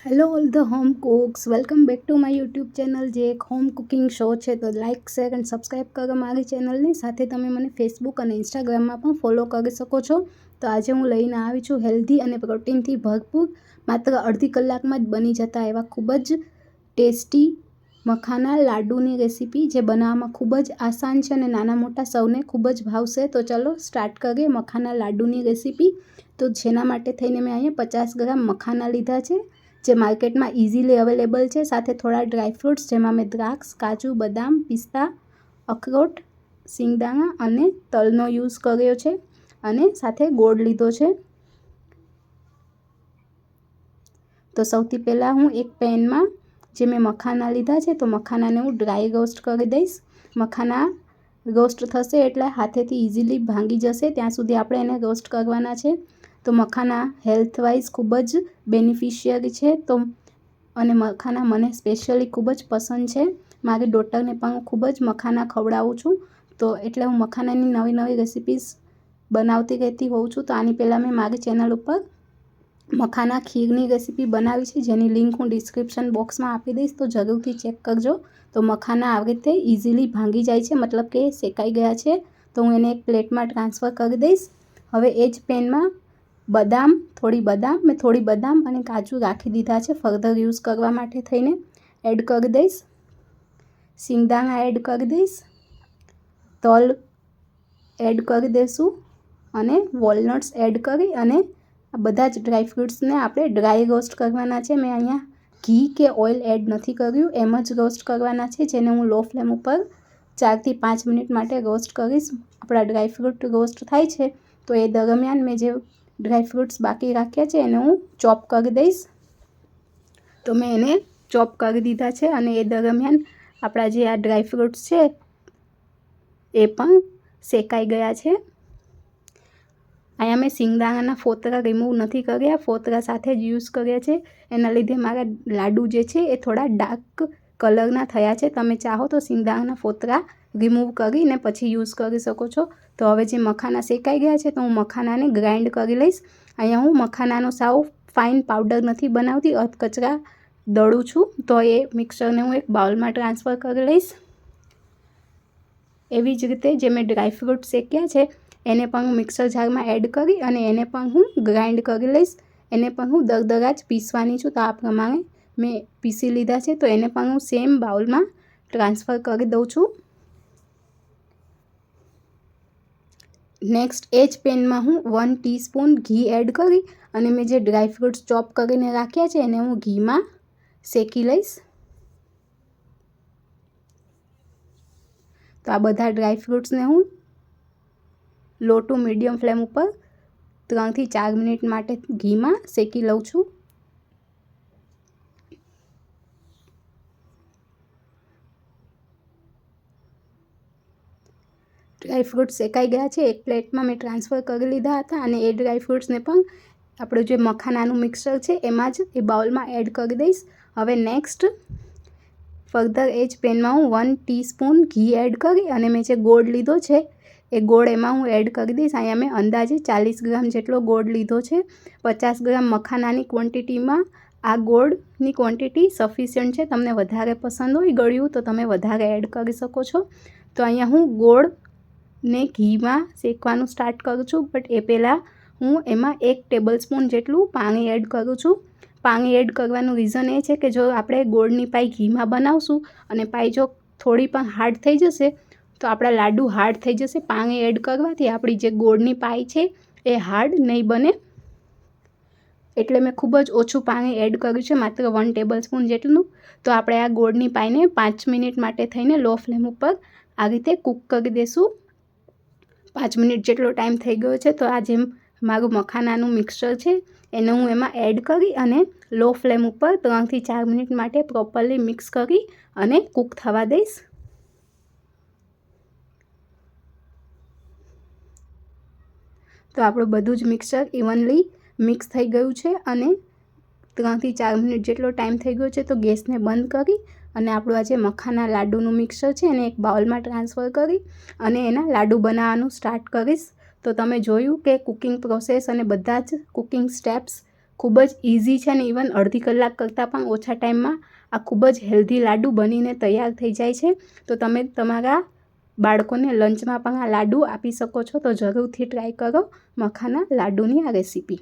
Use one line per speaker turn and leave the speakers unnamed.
Hello all the home cooks, welcome back to my YouTube channel જે એક home cooking show છે. તો like, share and subscribe કરો મારી ચેનલની સાથે. તમે મને ફેસબુક અને ઇન્સ્ટાગ્રામમાં પણ ફોલો કરી શકો છો. તો આજે હું લઈને આવી છું હેલ્ધી અને પ્રોટીનથી ભરપૂર, માત્ર અડધી કલાકમાં જ બની જતા એવા ખૂબ જ ટેસ્ટી મખાના લાડુની રેસીપી, જે બનાવવામાં ખૂબ જ આસાન છે અને નાના મોટા સૌને ખૂબ જ ભાવશે. તો ચલો સ્ટાર્ટ કરીએ મખાના લાડુની રેસીપી. તો જેના માટે થઈને મેં અહીંયા 50 ગ્રામ મખાના લીધા છે, જે માર્કેટમાં ઇઝીલી અવેલેબલ છે. સાથે થોડા ડ્રાયફ્રૂટ્સ, જેમાં મેં દ્રાક્ષ, કાજુ, બદામ, પિસ્તા, અખરોટ, સિંગદાણા અને તલનો યુઝ કર્યો છે, અને સાથે ગોળ લીધો છે. તો સૌથી પહેલાં હું એક પેનમાં જે મેં મખાના લીધા છે, તો મખાનાને હું ડ્રાય રોસ્ટ કરી દઈશ. મખાના રોસ્ટ થશે એટલે હાથેથી ઇઝીલી ભાંગી જશે, ત્યાં સુધી આપણે એને રોસ્ટ કરવાના છે. તો મખાના હેલ્થવાઇઝ ખૂબ જ બેનિફિશિયરી છે. તો અને મખાના મને સ્પેશિયલી ખૂબ જ પસંદ છે. મારી ડોટરને પણ હું ખૂબ જ મખાના ખવડાવું છું. તો એટલે હું મખાનાની નવી નવી રેસિપીઝ બનાવતી રહેતી હોઉં છું. તો આની પહેલાં મેં મારી ચેનલ ઉપર મખાના ખીરની રેસીપી બનાવી છે, જેની લિંક હું ડિસ્ક્રિપ્શન બોક્સમાં આપી દઈશ, તો જરૂરથી ચેક કરજો. તો મખાના આવી રીતે ઇઝીલી ભાંગી જાય છે, મતલબ કે શેકાઈ ગયા છે. તો હું એને એક પ્લેટમાં ટ્રાન્સફર કરી દઈશ. હવે એ જ પેનમાં મેં થોડી બદામ અને કાજુ રાખી દીધા છે ફર્ધર યુઝ કરવા માટે થઈને, એડ કરી દઈશ. સિંગદાણા એડ કરી દઈશ, તલ એડ કરી દઈશું, અને વોલનટ્સ એડ કરી અને આ બધા જ ડ્રાયફ્રૂટ્સને આપણે ડ્રાય રોસ્ટ કરવાના છે. મેં અહીંયા ઘી કે ઓઇલ એડ નથી કર્યું, એમ જ રોસ્ટ કરવાના છે, જેને હું લો ફ્લેમ ઉપર 4 થી 5 મિનિટ માટે રોસ્ટ કરીશ. આપણા ડ્રાયફ્રૂટ રોસ્ટ થાય છે, તો એ દરમિયાન મેં જે ડ્રાયફ્રૂટ્સ બાકી રાખ્યા છે એને હું ચોપ કરી દઈશ. તો મેં એને ચોપ કરી દીધા છે, અને એ દરમિયાન આપણા જે આ ડ્રાયફ્રૂટ્સ છે એ પણ શેકાઈ ગયા છે. અહીંયા મેં સિંગદાણાના ફોતરા રિમૂવ નથી કર્યા, ફોતરા સાથે જ યુઝ કર્યા છે. એના લીધે મારા લાડુ જે છે એ થોડા ડાર્ક કલરના થયા છે. તમે ચાહો તો સિંગદાણાના ફોતરા રિમૂવ કરીને પછી યુઝ કરી શકો છો. તો હવે જે મખાના શેકાઈ ગયા છે, તો હું મખાનાને ગ્રાઇન્ડ કરી લઈશ. અહીંયા હું મખાનાનો સાવ ફાઇન પાવડર નથી બનાવતી, અધકચરા દળું છું. તો એ મિક્સરને હું એક બાઉલમાં ટ્રાન્સફર કરી લઈશ. એવી જ રીતે જે મેં ડ્રાયફ્રૂટ શેક્યા છે એને પણ હું મિક્સર જારમાં એડ કરી અને એને પણ હું ગ્રાઇન્ડ કરી લઈશ. એને પણ હું દરદરા જ પીસવાની છું. તો આ પ્રમાણે મેં પીસી લીધા છે. તો એને પણ હું સેમ બાઉલમાં ટ્રાન્સફર કરી દઉં છું. નેક્સ્ટ એ જ પેનમાં હું 1 ટીસ્પૂન ઘી એડ કરી અને મેં જે ડ્રાયફ્રૂટ્સ ચોપ કરીને રાખ્યા છે એને હું ઘીમાં શેકી લઈશ. તો આ બધા ડ્રાયફ્રૂટ્સને હું લો ટુ મીડિયમ ફ્લેમ ઉપર 3 થી 4 મિનિટ માટે ઘીમાં શેકી લઉં છું. ડ્રાયફ્રૂટ્સ શેકાઈ ગયા છે, એક પ્લેટમાં મેં ટ્રાન્સફર કરી લીધા હતા, અને એ ડ્રાયફ્રૂટ્સને પણ આપણું જે મખાનાનું મિક્સર છે એમાં જ એ બાઉલમાં એડ કરી દઈશ. હવે નેક્સ્ટ ફર્ધર એ જ પેનમાં હું 1 ટીસ્પૂન ઘી એડ કરી અને મેં જે ગોળ લીધો છે એ ગોળ એમાં હું એડ કરી દઈશ. અહીંયા મેં અંદાજે 40 ગ્રામ જેટલો ગોળ લીધો છે. 50 ગ્રામ મખાનાની ક્વોન્ટિટીમાં આ ગોળની ક્વોન્ટિટી સફિશિયન્ટ છે. તમને વધારે પસંદ હોય ગળ્યું તો તમે વધારે એડ કરી શકો છો. તો અહીંયા હું ગોળને ઘીમાં શેકવાનું સ્ટાર્ટ કરું છું, બટ એ પહેલાં હું એમાં 1 ટેબલ સ્પૂન જેટલું પાણી એડ કરું છું. પાણી એડ કરવાનું રીઝન એ છે કે જો આપણે ગોળની પાઈ ઘીમાં બનાવશું અને પાઈ જો થોડી પણ હાર્ડ થઈ જશે તો આપણા લાડુ હાર્ડ થઈ જશે. પાણી એડ કરવાથી આપણી જે ગોળની પાઈ છે એ હાર્ડ નહીં બને. એટલે મેં ખૂબ જ ઓછું પાણી એડ કર્યું છે, માત્ર 1 ટેબલ સ્પૂન જેટલું. તો આપણે આ ગોળની પાઈને 5 મિનિટ માટે થઈને લો ફ્લેમ ઉપર આ રીતે કૂક કરી દઈશું. 5 મિનિટ જેટલો ટાઈમ થઈ ગયો છે. તો આ જેમ મારું મખાનાનું મિક્સચર છે એને હું એમાં એડ કરી અને લો ફ્લેમ ઉપર 3 થી 4 મિનિટ માટે પ્રોપરલી મિક્સ કરી અને કૂક થવા દઈશ. તો આપણું બધું જ મિક્સચર ઇવનલી મિક્સ થઈ ગયું છે, અને 3 થી 4 મિનિટ જેટલો ટાઈમ થઈ ગયો છે. તો ગેસને બંધ કરી અને આપણું આ જે મખાના લાડુનું મિક્સચર છે એને એક બાઉલમાં ટ્રાન્સફર કરી અને એના લાડુ બનાવવાનું સ્ટાર્ટ કરીશ. તો તમે જોયું કે કુકિંગ પ્રોસેસ અને બધા જ કુકિંગ સ્ટેપ્સ ખૂબ જ ઇઝી છે અને ઇવન અડધી કલાક કરતાં પણ ઓછા ટાઈમમાં આ ખૂબ જ હેલ્ધી લાડુ બનીને તૈયાર થઈ જાય છે. તો તમે તમારા બાળકોને લંચમાં પણ આ લાડુ આપી શકો છો. તો જરૂરથી ટ્રાય કરો મખાના લાડુની આ રેસીપી.